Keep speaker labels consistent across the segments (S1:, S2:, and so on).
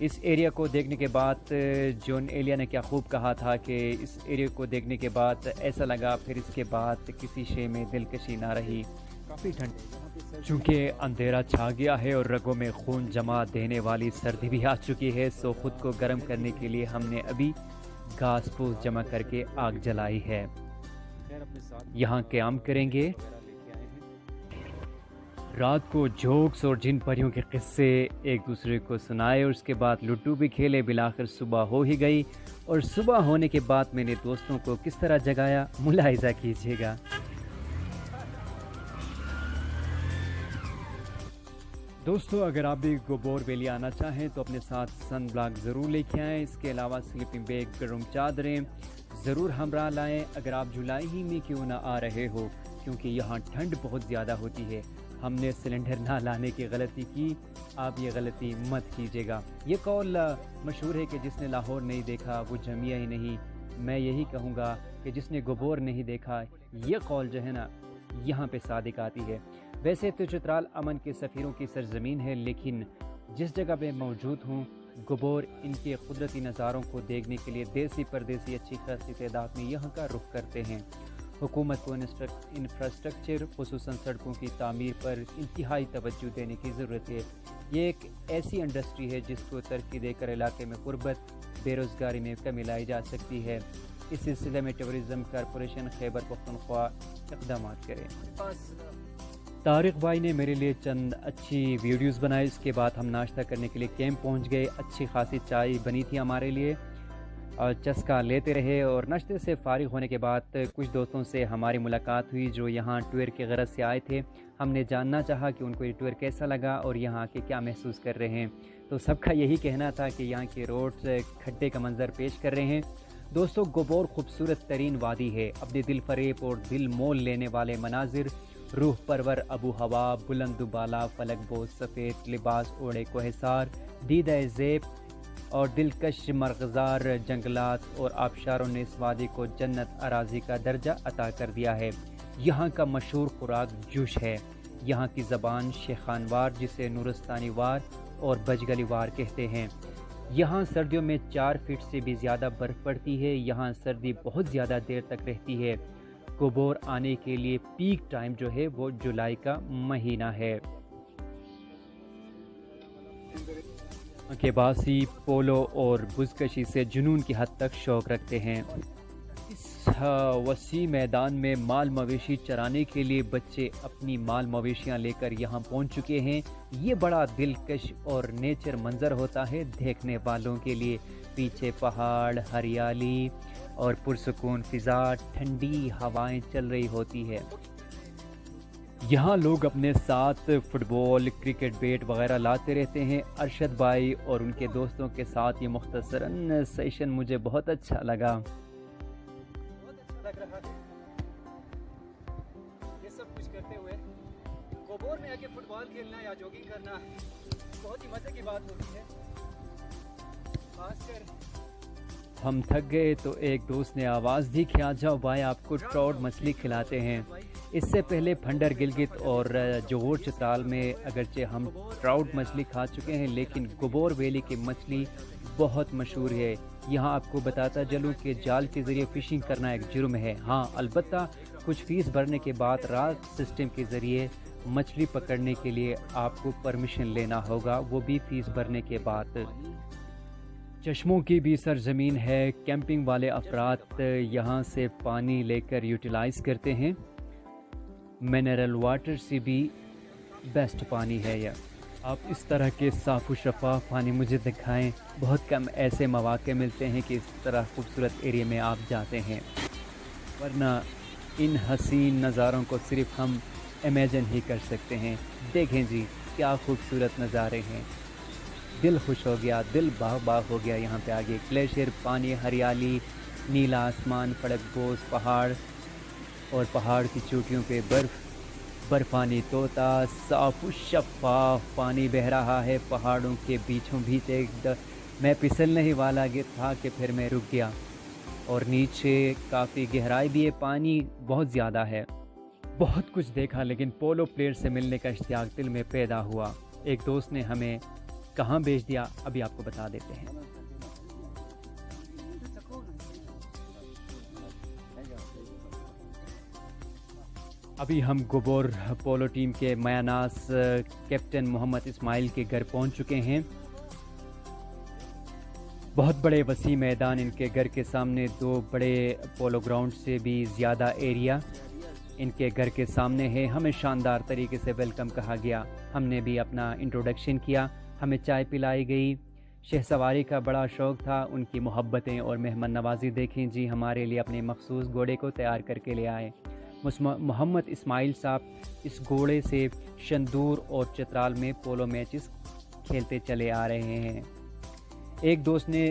S1: اس area کو دیکھنے کے بعد جون ایلیا نے کیا خوب کہا تھا کہ اس ایریا کو دیکھنے کے بعد ایسا لگا پھر اس کے بعد کسی شے میں دلکشی نہ رہی. کافی ٹھنڈ چونکہ اندھیرا چھا گیا ہے اور رگوں میں خون جما دینے والی سردی بھی آ چکی ہے، سو خود کو گرم کرنے کے لیے ہم نے ابھی گھاس پھوس جمع کر کے آگ جلائی ہے. یہاں قیام کریں گے. رات کو جوکس اور جن پریوں کے قصے ایک دوسرے کو سنائے اور اس کے بعد لڈو بھی کھیلے. بالآخر صبح ہو ہی گئی اور صبح ہونے کے بعد میں نے دوستوں کو کس طرح جگایا ملاحظہ کیجیے گا. دوستو اگر آپ بھی گوبور ویلی آنا چاہیں تو اپنے ساتھ سن بلاک ضرور لے کے آئیں. اس کے علاوہ سلیپنگ بیگ، گرم چادریں ضرور ہمراہ لائیں اگر آپ جولائی ہی میں کیوں نہ آ رہے ہو، کیونکہ یہاں ٹھنڈ بہت زیادہ ہوتی ہے. ہم نے سلنڈر نہ لانے کی غلطی کی، آپ یہ غلطی مت کیجیے گا. یہ قول مشہور ہے کہ جس نے لاہور نہیں دیکھا وہ جمعیہ ہی نہیں. میں یہی کہوں گا کہ جس نے گوبور نہیں دیکھا، یہ قول جو ہے نا یہاں پہ صادق آتی ہے. ویسے تو چترال امن کے سفیروں کی سرزمین ہے، لیکن جس جگہ پہ موجود ہوں گوبور ان کے قدرتی نظاروں کو دیکھنے کے لیے دیسی پردیسی اچھی خاصی تعداد میں یہاں کا رخ کرتے ہیں. حکومت کو انفراسٹرکچر خصوصاً سڑکوں کی تعمیر پر انتہائی توجہ دینے کی ضرورت ہے. یہ ایک ایسی انڈسٹری ہے جس کو ترقی دے کر علاقے میں غربت، بے روزگاری میں کمی لائی جا سکتی ہے. اس سلسلے میں ٹورزم کارپوریشن خیبر پختونخوا اقدامات کرے. طارق بھائی نے میرے لیے چند اچھی ویڈیوز بنائے. اس کے بعد ہم ناشتہ کرنے کے لیے کیمپ پہنچ گئے. اچھی خاصی چائے بنی تھی ہمارے لیے اور چسکا لیتے رہے. اور ناشتے سے فارغ ہونے کے بعد کچھ دوستوں سے ہماری ملاقات ہوئی جو یہاں ٹور کے غرض سے آئے تھے. ہم نے جاننا چاہا کہ ان کو یہ ٹور کیسا لگا اور یہاں کے کیا محسوس کر رہے ہیں. تو سب کا یہی کہنا تھا کہ یہاں کے روڈز کھڈے کا منظر پیش کر رہے ہیں. دوستو گوبور خوبصورت ترین وادی ہے. اپنے دل فریب اور دل مول لینے والے مناظر، روح پرور ابو ہوا، بلند و بالا فلک بوز، سفید لباس اوڑے کوہسار، دیدہ زیب اور دلکش مرغزار جنگلات اور آبشاروں نے اس وادی کو جنت اراضی کا درجہ عطا کر دیا ہے. یہاں کا مشہور خوراک جوش ہے. یہاں کی زبان شیخان وار جسے نورستانی وار اور بجگلی وار کہتے ہیں. یہاں سردیوں میں 4 فٹ سے بھی زیادہ برف پڑتی ہے. یہاں سردی بہت زیادہ دیر تک رہتی ہے. گوبور آنے کے لیے پیک ٹائم جو ہے وہ جولائی کا مہینہ ہے. کے باسی پولو اور بزکشی سے جنون کی حد تک شوق رکھتے ہیں. اس وسیع میدان میں مال مویشی چرانے کے لیے بچے اپنی مال مویشیاں لے کر یہاں پہنچ چکے ہیں. یہ بڑا دلکش اور نیچر منظر ہوتا ہے دیکھنے والوں کے لیے. پیچھے پہاڑ، ہریالی اور پرسکون فضا، ٹھنڈی ہوائیں چل رہی ہوتی ہے. یہاں لوگ اپنے ساتھ فٹ بال، کرکٹ بیٹ وغیرہ لاتے رہتے ہیں. ارشد بھائی اور ان کے دوستوں کے ساتھ یہ مختصراً سیشن مجھے بہت اچھا لگا.
S2: لگ رہا ہے یہ سب کچھ کرتے ہوئے گوبور میں آ کے فٹ بال کھیلنا یا جوگنگ کرنا بہت ہی مزے کی بات ہوتی ہے. خاص کر
S1: ہم تھک گئے تو ایک دوست نے آواز دی کہ آ جاؤ بھائی آپ کو ٹراؤٹ مچھلی کھلاتے ہیں. اس سے پہلے پھنڈر گلگت اور جوہور چترال میں اگرچہ ہم ٹراؤٹ مچھلی کھا چکے ہیں لیکن گوبور ویلی کی مچھلی بہت مشہور ہے. یہاں آپ کو بتاتا چلوں کہ جال کے ذریعے فشنگ کرنا ایک جرم ہے. ہاں البتہ کچھ فیس بھرنے کے بعد رات سسٹم کے ذریعے مچھلی پکڑنے کے لیے آپ کو پرمیشن لینا ہوگا، وہ بھی فیس بھرنے کے بعد. چشموں کی بھی سرزمین ہے. کیمپنگ والے افراد یہاں سے پانی لے کر یوٹیلائز کرتے ہیں. منرل واٹر سے بھی بیسٹ پانی ہے. یہ آپ اس طرح کے صاف و شفاف پانی مجھے دکھائیں. بہت کم ایسے مواقع ملتے ہیں کہ اس طرح خوبصورت ایریے میں آپ جاتے ہیں، ورنہ ان حسین نظاروں کو صرف ہم امیجن ہی کر سکتے ہیں. دیکھیں جی کیا خوبصورت نظارے ہیں. دل خوش ہو گیا، دل باغ باغ ہو گیا. یہاں پہ آگے گلیشیئر، پانی، ہریالی، نیلا آسمان، فڑک بوز پہاڑ اور پہاڑ کی چوٹیوں پہ برفانی طوطا، صاف و شفاف پانی بہہ رہا ہے پہاڑوں کے بیچوں بیچ. میں پھسلنے ہی والا تھا کہ پھر میں رک گیا. اور نیچے کافی گہرائی بھی ہے، پانی بہت زیادہ ہے. بہت کچھ دیکھا لیکن پولو پلیئر سے ملنے کا اشتیاق دل میں پیدا ہوا. ایک دوست نے ہمیں کہاں بیچ دیا ابھی آپ کو بتا دیتے ہیں۔ ابھی ہم گوبور پولو ٹیم کے میاں ناز کیپٹن محمد اسماعیل کے گھر پہنچ چکے ہیں۔ بہت بڑے وسیع میدان ان کے گھر کے سامنے، 2 بڑے پولو گراؤنڈ سے بھی زیادہ ایریا ان کے گھر کے سامنے ہے۔ ہمیں شاندار طریقے سے ویلکم کہا گیا، ہم نے بھی اپنا انٹروڈکشن کیا، ہمیں چائے پلائی گئی۔ شہ سواری کا بڑا شوق تھا، ان کی محبتیں اور مہمان نوازی دیکھیں جی، ہمارے لیے اپنے مخصوص گھوڑے کو تیار کر کے لے آئے۔ محمد اسماعیل صاحب اس گھوڑے سے شندور اور چترال میں پولو میچز کھیلتے چلے آ رہے ہیں۔ ایک دوست نے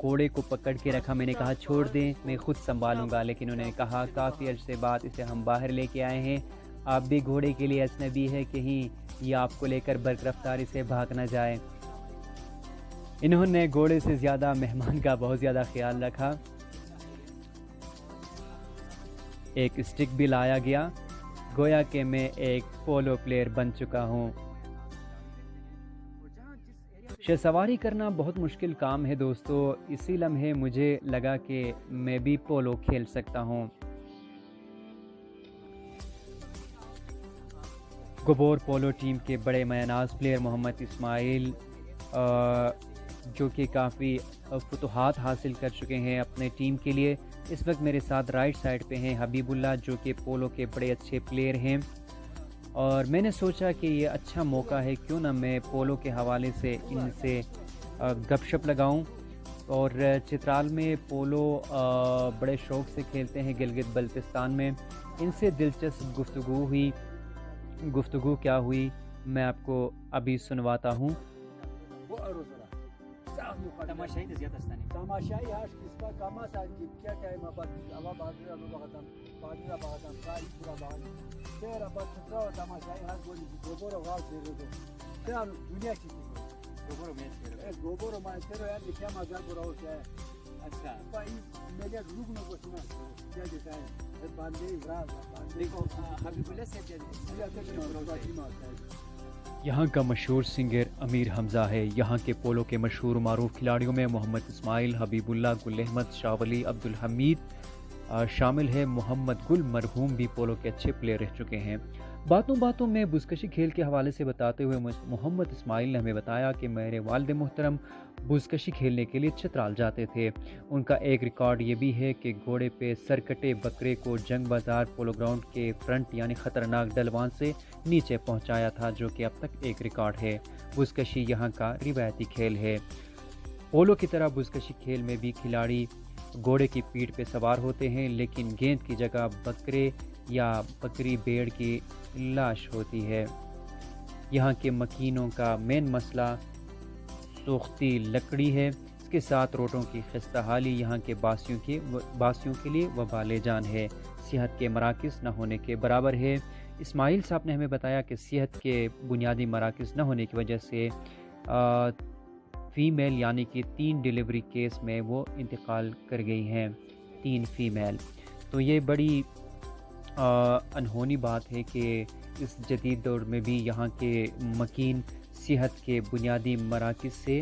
S1: گھوڑے کو پکڑ کے رکھا، میں نے کہا چھوڑ دیں میں خود سنبھالوں گا، لیکن انہوں نے کہا کافی عرصے بعد اسے ہم باہر لے کے آئے ہیں، آپ بھی گھوڑے کے لیے اجنبی ہے، کہیں یہ آپ کو لے کر برق رفتاری سے بھاگ نہ جائے۔ انہوں نے گھوڑے سے زیادہ مہمان کا بہت زیادہ خیال رکھا۔ ایک اسٹک بھی لایا گیا، گویا کہ میں ایک پولو پلیئر بن چکا ہوں۔ شہ سواری کرنا بہت مشکل کام ہے دوستو، اسی لمحے مجھے لگا کہ میں بھی پولو کھیل سکتا ہوں۔ گوبور پولو ٹیم کے بڑے میاں ناز پلیئر محمد اسماعیل جو کہ کافی فتوحات حاصل کر چکے ہیں اپنے ٹیم کے لیے، اس وقت میرے ساتھ رائٹ سائڈ پہ ہیں حبیب اللہ جو کہ پولو کے بڑے اچھے پلیئر ہیں، اور میں نے سوچا کہ یہ اچھا موقع ہے، کیوں نہ میں پولو کے حوالے سے ان سے گپ شپ لگاؤں۔ اور چترال میں پولو بڑے شوق سے کھیلتے ہیں، گلگت بلتستان میں۔ ان سے دلچسپ گفتگو کیا ہوئی میں آپ کو ابھی سنواتا ہوں۔
S2: تماشائی زیادہ استانی تماشائی ہاش اس کا کاما سا کیا ٹائم ابد اوا باغرا بغدام باغرا بغدام کاری پورا باغ تیرا بس ترا تماشائی ہاش گولی گوبر غاز دے دو تیرا دنیا کی گوبر میں گوبر ما تیرا یاد کیا مزہ کرو کیا اچھا پائی میرے لوگ نہ کوسنا کیا دیتا ہے باندے راز دیکھو حبیب اللہ سے کیا
S1: یہاں کا مشہور سنگر امیر حمزہ ہے۔ یہاں کے پولو کے مشہور معروف کھلاڑیوں میں محمد اسماعیل، حبیب اللہ، گل احمد، شاہ ولی، عبدالحمید شامل ہے۔ محمد گل مرحوم بھی پولو کے اچھے پلیئر رہ چکے ہیں۔ باتوں میں بزکشی کھیل کے حوالے سے بتاتے ہوئے محمد اسماعیل نے ہمیں بتایا کہ میرے والد محترم بزکشی کھیلنے کے لیے چترال جاتے تھے۔ ان کا ایک ریکارڈ یہ بھی ہے کہ گھوڑے پہ سرکٹے بکرے کو جنگ بازار پولو گراؤنڈ کے فرنٹ یعنی خطرناک ڈلوان سے نیچے پہنچایا تھا، جو کہ اب تک ایک ریکارڈ ہے۔ بزکشی یہاں کا روایتی کھیل ہے۔ پولو کی طرح بزکشی کھیل میں بھی کھلاڑی گھوڑے کی پیٹھ پہ سوار ہوتے ہیں، لیکن گیند کی جگہ بکرے یا بکری بھیڑ کی لاش ہوتی ہے۔ یہاں کے مکینوں کا مین مسئلہ سوختی لکڑی ہے، اس کے ساتھ روٹوں کی خستہ حالی یہاں کے باسیوں کے لیے وبال جان ہے۔ صحت کے مراکز نہ ہونے کے برابر ہے۔ اسماعیل صاحب نے ہمیں بتایا کہ صحت کے بنیادی مراکز نہ ہونے کی وجہ سے فیمیل یعنی کہ 3 ڈیلیوری کیس میں وہ انتقال کر گئی ہیں، 3 فیمیل۔ تو یہ بڑی انہونی بات ہے کہ اس جدید دور میں بھی یہاں کے مکین صحت کے بنیادی مراکز سے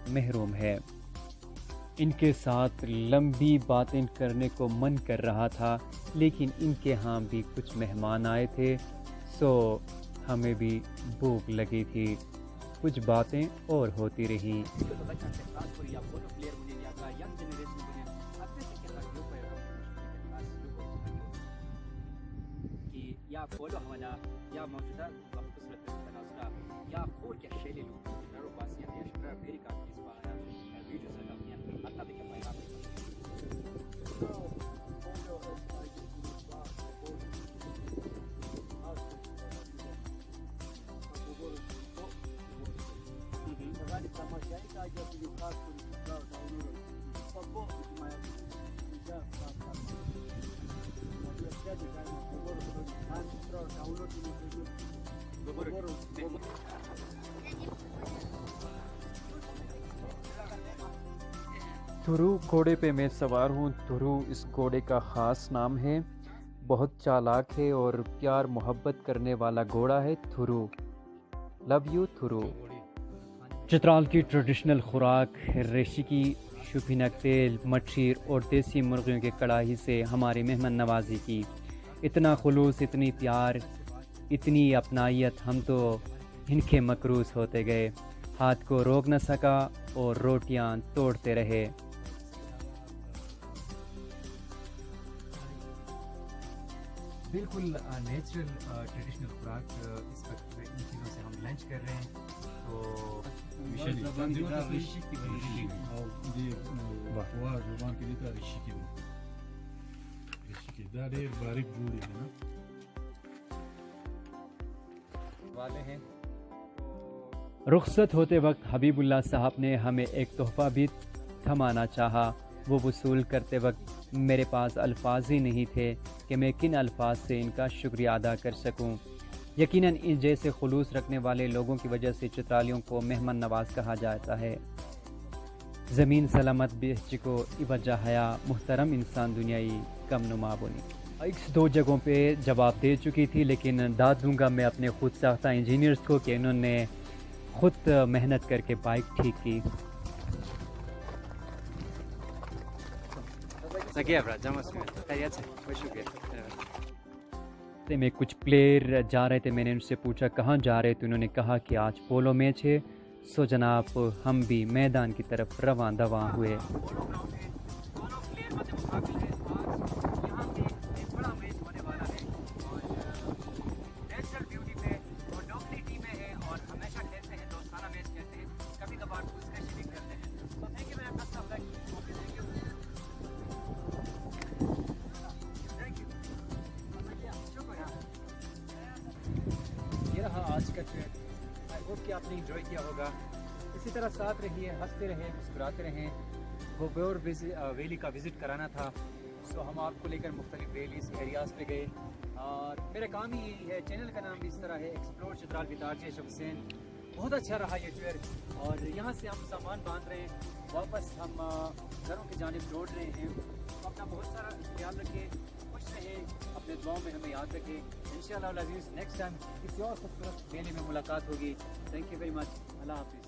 S1: محروم ہے۔ ان کے ساتھ لمبی باتیں کرنے کو من کر رہا تھا، لیکن ان کے ہاں بھی کچھ مہمان آئے تھے، سو ہمیں بھی بھوک لگی تھی، کچھ باتیں اور ہوتی رہی۔
S2: یا پولو حوالا یا موجودہ وقت صورت تناظرہ یا خود کے شیلی لوگ نرو باسیاں یا شکر امریکہ کی سپاہیا ویڈیو سلامیاں حتی دیکھیں پیغام
S1: تھرو گھوڑے پہ میں سوار ہوں۔ تھرو اس گھوڑے کا خاص نام ہے، بہت چالاک ہے اور پیار محبت کرنے والا گھوڑا ہے through. Love you through. Chitral کی ٹریڈیشنل خوراک ریشی کی شوفینک تیل، مچھیر اور دیسی مرغیوں کے کڑاہی سے ہماری مہمان نوازی کی. اتنا خلوص، اتنی پیار، اتنی اپنائیت، ہم تو ان کے مقروض ہوتے گئے. ہاتھ کو روک نہ سکا اور روٹیاں توڑتے رہے.
S3: بالکل نیچرل ٹریڈیشنل خوراک اس وقت ان چیزوں سے ہم لنچ کر رہے ہیں. تو
S1: رخصت ہوتے وقت حبیب اللہ صاحب نے ہمیں ایک تحفہ بھی تھمانا چاہا. وہ وصول کرتے وقت میرے پاس الفاظ ہی نہیں تھے کہ میں کن الفاظ سے ان کا شکریہ ادا کر سکوں. یقیناً ان جیسے خلوص رکھنے والے لوگوں کی وجہ سے چترالیوں کو مہمان نواز کہا جاتا ہے. زمین سلامت بیچ کو وجہ حیا، محترم انسان دنیائی کم نما بنی. ایک دو جگہوں پہ جواب دے چکی تھی، لیکن داد دوں گا میں اپنے خود ساختہ انجینئرز کو کہ انہوں نے خود محنت کر کے بائک ٹھیک کی. میں کچھ پلیئر جا رہے تھے، میں نے ان سے پوچھا کہاں جا رہے تھے، انہوں نے کہا کہ آج پولو میچ ہے. سو جناب ہم بھی میدان کی طرف رواں دواں ہوئے.
S3: یہ رہا آج کا ٹریپ. آئی ہوپ کہ آپ نے انجوائے کیا ہوگا. اسی طرح ساتھ رہیے، ہنستے رہیں، مسکراتے رہیں. وہ بیور ویلی کا وزٹ کرانا تھا، سو ہم آپ کو لے کر مختلف ویلیز ایریاز پہ گئے. اور میرا کام ہی یہی ہے، چینل کا نام بھی اس طرح ہے، ایکسپلور چترال وتھ RJ حسین. بہت اچھا رہا یہ ٹور. اور یہاں سے ہم سامان باندھ رہے ہیں، واپس ہم گھروں کی جانب لوٹ رہے ہیں. اپنا بہت سارا خیال رکھیں، خوش رہیں، اپنے دعاؤں میں ہمیں یاد رکھیں. انشاءاللہ العزیز نیکسٹ ٹائم کسی اور خوبصورت ویلی میں ملاقات ہوگی. Thank you very much. اللہ حافظ.